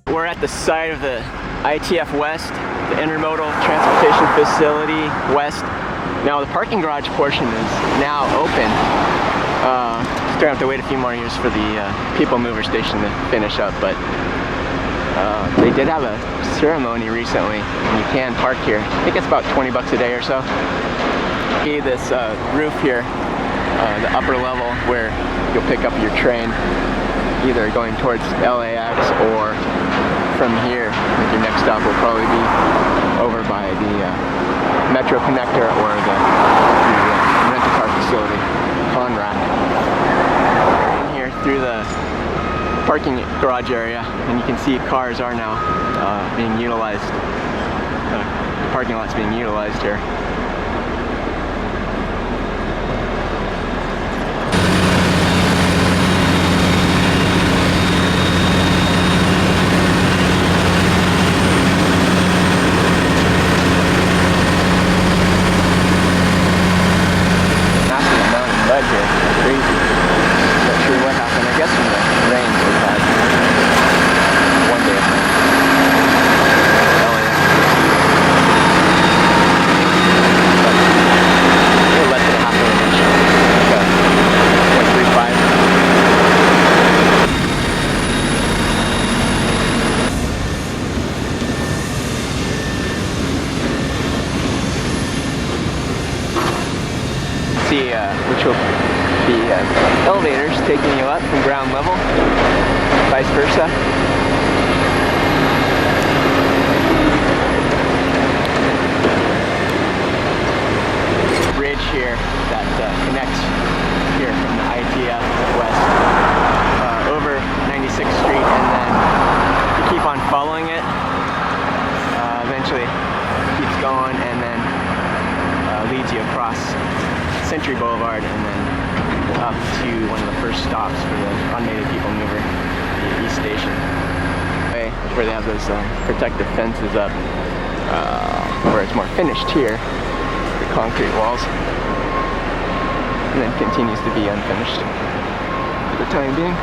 We're at the site of the ITF-West, the Intermodal Transportation Facility West. Now the parking garage portion is now open. Still gonna have to wait a few more years for the people mover station to finish up, but they did have a ceremony recently, and you can park here. I think it's about 20 bucks a day or so. See this roof here, the upper level where you'll pick up your train, either going towards LAX or from here. Your next stop will probably be over by the Metro Connector or the Rent A-Car facility, ConRAC. In here through the parking garage area, and you can see cars are now being utilized. The parking lot's being utilized here. Which will be elevators taking you up from ground level, vice versa. Bridge here that connects here from the ITF-West over 96th Street, and then you keep on following it. Eventually keeps going and then leads you across Century Boulevard and then up to one of the first stops for the automated people mover, the East Station. Where they have those protective fences up, where it's more finished here, the concrete walls, and then continues to be unfinished for the time being.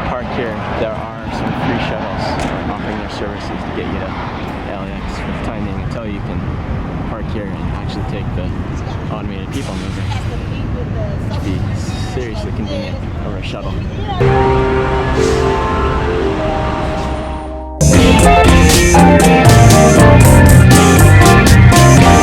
Park here, there are some free shuttles offering their services to get you to LAX for the time being until you can park here and actually take the automated people mover, which would be seriously convenient over a shuttle.